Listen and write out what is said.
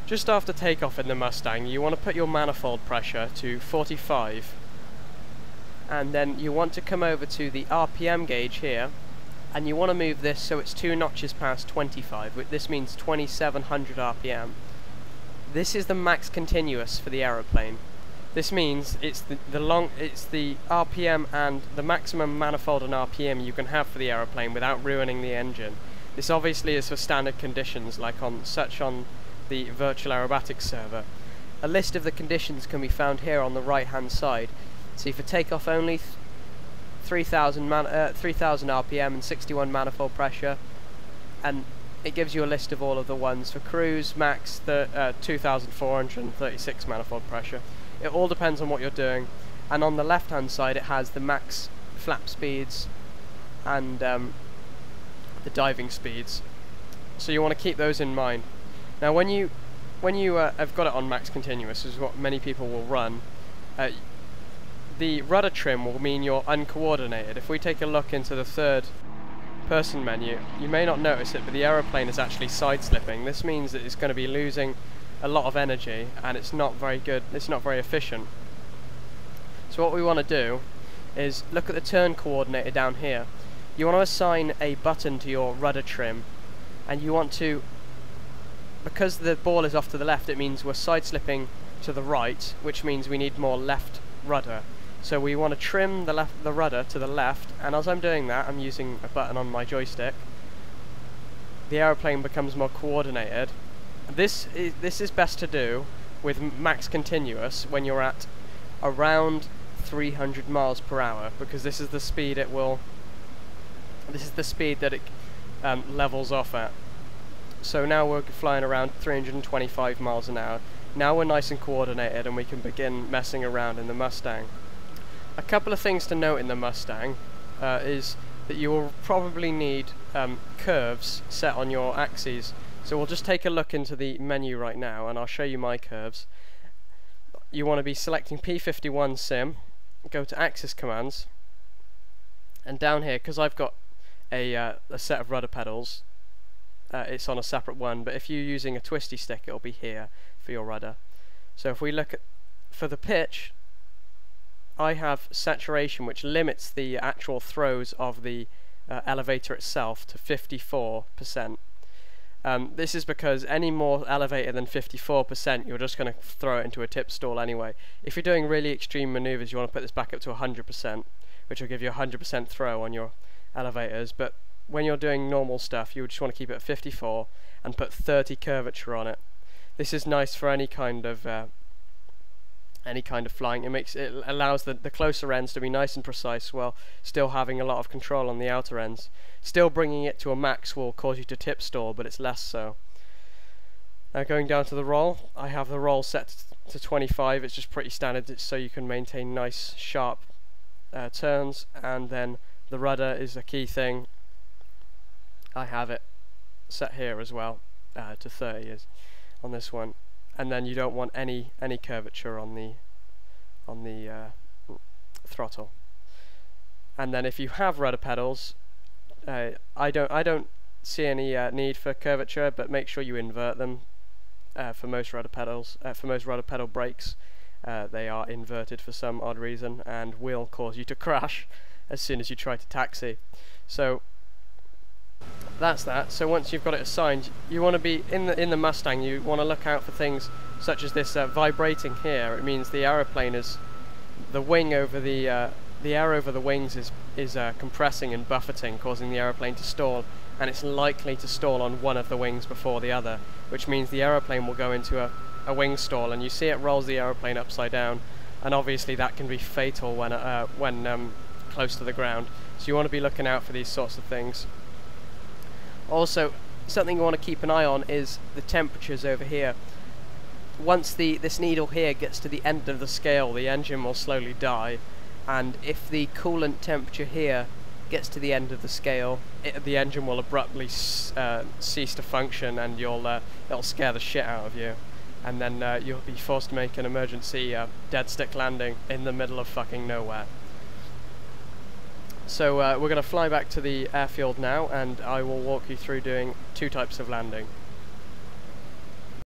just after takeoff in the Mustang, you want to put your manifold pressure to 45, and then you want to come over to the RPM gauge here, and you want to move this so it's 2 notches past 25. This means 2700 RPM. This is the max continuous for the aeroplane. This means it's the RPM and the maximum manifold and RPM you can have for the aeroplane without ruining the engine. This obviously is for standard conditions, like on the virtual aerobatics server. A list of the conditions can be found here on the right hand side. See, for takeoff only, 3000 RPM and 61 manifold pressure, and it gives you a list of all of the ones. For cruise, max 2436 manifold pressure. It all depends on what you're doing. And on the left hand side it has the max flap speeds and the diving speeds, so you want to keep those in mind. Now when you have got it on max continuous, which is what many people will run, the rudder trim will mean you're uncoordinated. If we take a look into the third person menu, you may not notice it, but the aeroplane is actually side slipping. This means that it's going to be losing a lot of energy, and it's not very good, it's not very efficient. So what we want to do is look at the turn coordinator down here. You want to assign a button to your rudder trim, and you want to, because the ball is off to the left, it means we're side slipping to the right, which means we need more left rudder. So we want to trim the rudder to the left, and as I'm doing that, I'm using a button on my joystick. The aeroplane becomes more coordinated. This is best to do with max continuous when you're at around 300 miles per hour, because this is the speed it will. This is the speed that it levels off at. So now we're flying around 325 miles an hour. Now we're nice and coordinated, and we can begin messing around in the Mustang. A couple of things to note in the Mustang is that you will probably need curves set on your axes. So we'll just take a look into the menu right now, and I'll show you my curves. You want to be selecting P51 sim, go to axis commands, and down here, because I've got a set of rudder pedals, it's on a separate one, but if you're using a twisty stick, it'll be here for your rudder. So if we look at, for the pitch, I have saturation, which limits the actual throws of the elevator itself to 54%. This is because any more elevated than 54%, you're just going to throw it into a tip stall anyway. If you're doing really extreme maneuvers, you want to put this back up to 100%, which will give you a 100% throw on your elevators. But when you're doing normal stuff, you just want to keep it at 54 and put 30 curvature on it. This is nice for any kind of flying. It allows the closer ends to be nice and precise while still having a lot of control on the outer ends. Still bringing it to a max will cause you to tip stall, but it's less so. Now going down to the roll, I have the roll set to 25. It's just pretty standard, it's so you can maintain nice sharp turns. And then the rudder is a key thing. I have it set here as well to 30 is on this one. And then you don't want any curvature on the throttle. And then if you have rudder pedals, I don't see any need for curvature, but make sure you invert them. For most rudder pedals, for most rudder pedal brakes, they are inverted for some odd reason and will cause you to crash as soon as you try to taxi. So that's that. So once you've got it assigned, you want to be in the Mustang. You want to look out for things such as this vibrating here. It means the aeroplane is, the wing over the air over the wings is compressing and buffeting, causing the aeroplane to stall, and it's likely to stall on one of the wings before the other, which means the aeroplane will go into a wing stall, and you see it rolls the aeroplane upside down, and obviously that can be fatal when close to the ground. So you want to be looking out for these sorts of things. Also, something you want to keep an eye on is the temperatures over here. Once this needle here gets to the end of the scale, the engine will slowly die, and if the coolant temperature here gets to the end of the scale, the engine will abruptly cease to function, and it'll scare the shit out of you, and then you'll be forced to make an emergency dead stick landing in the middle of fucking nowhere. So we're going to fly back to the airfield now, and I will walk you through doing 2 types of landing.